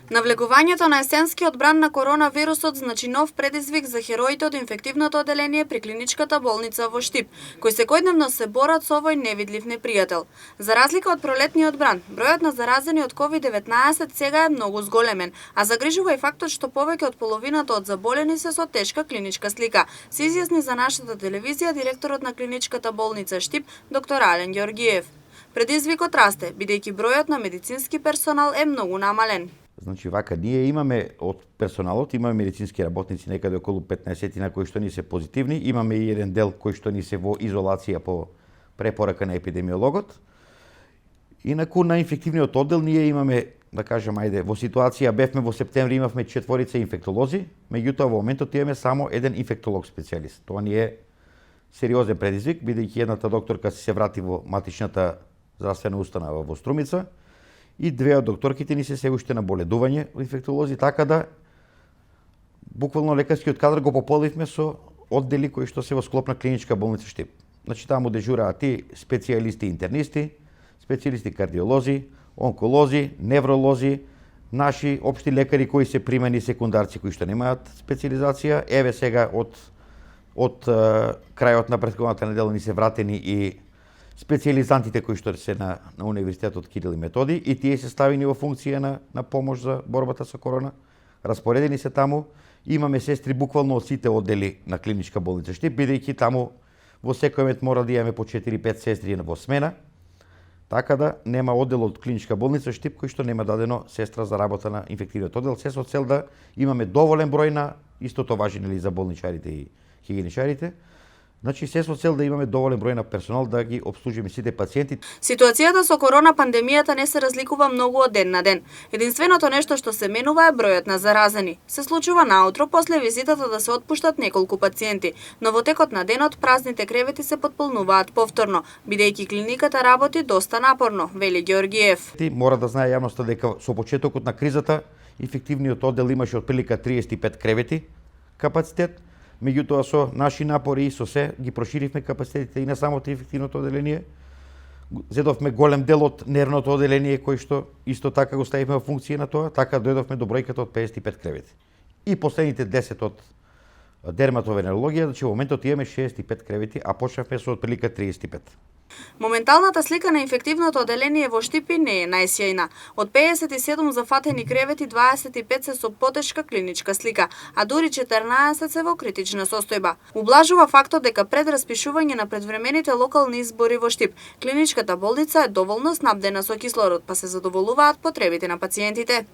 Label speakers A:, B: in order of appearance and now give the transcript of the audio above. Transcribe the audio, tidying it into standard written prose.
A: Навлегувањето на есенскиот бран на коронавирусот значи нов предизвик за хероите од инфективното одделение при клиничката болница во Штип, кои секојдневно се борат со овој невидлив непријател. За разлика од пролетниот бран, бројот на заразени од COVID-19 сега е многу зголемен, а загрижува и фактот што повеќе од половината од заболени се со тешка клиничка слика, се изјасни за нашата телевизија директорот на клиничката болница Штип, доктор Ален Ѓоргиев. Предизвикот расте, бидејќи бројот на медицински персонал е многу намален.
B: Значи вака, ние имаме од персоналот, имаме медицински работници некаде околу 15 на кои што ни се позитивни, имаме и еден дел кои што ни се во изолација по препорака на епидемиологот. Инаку на инфективниот оддел ние имаме, да кажем, во ситуација бевме во септември имавме 4 инфектолози, меѓутоа во моментот имаме само еден инфектолог специјалист. Тоа ни е сериозен предизвик, бидејќи едната докторка се врати во матичната здравствена установа во Струмица, и две од докторките ни се уште на боледување инфектолози, така да буквално лекарскиот кадар го пополнивме со оддели кои што се во склоп на клиничка болница Штип. Значи таму дежураат и специјалисти интернисти, специјалисти кардиолози, онколози, невролози, наши општи лекари кои се примени секундарци кои што немаат специјализација. Еве сега од крајот на претходната недела ни се вратени и специјализантите кои што се на Универзитетот Кирил и Методи, и тие се ставени во функција на помош за борбата со корона. Распоредени се таму. Имаме сестри буквално од сите оддели на клиничка болница Штип, бидејќи таму во секој момент мора да имаме по 4-5 сестри во смена. Така да нема оддел од клиничка болница Штип кој што нема дадено сестра за работа на инфективниот оддел, се со цел да имаме доволен број на, истото важи нели за болничарите и хигиеничарите. Значи се со цел да имаме доволен број на персонал да ги обслужиме сите пациенти.
A: Ситуацијата со корона пандемијата не се разликува многу од ден на ден. Единственото нешто што се менува е бројот на заразени. Се случува наутро после визитата да се отпуштат неколку пациенти, но во текот на денот празните кревети се потполнуваат повторно, бидејќи клиниката работи доста напорно, вели Ѓоргиев.
B: Мора да знае јавноста дека со почетокот на кризата инфективниот оддел имаше отприлика 35 кревети капацитет. Меѓутоа со наши напори и со се ги проширивме капацитетите и на самото инфективното одделение. Зедовме голем дел од нервното одделение кој што исто така го ставивме во функција на тоа, така дојдовме до бројката од 55 кревети. И последните 10 од дерматовенерологија, значи во моментот имаме 65 кревети, а почнавме со отприлика 35.
A: Моменталната слика на инфективното одделение во Штипи не е најсјајна. Од 57 зафатени кревети, 25 се со потешка клиничка слика, а дури 14 се во критична состојба. Ублажува фактот дека пред распишување на предвремените локални избори во Штип, клиничката болница е доволно снабдена со кислород, па се задоволуваат потребите на пациентите.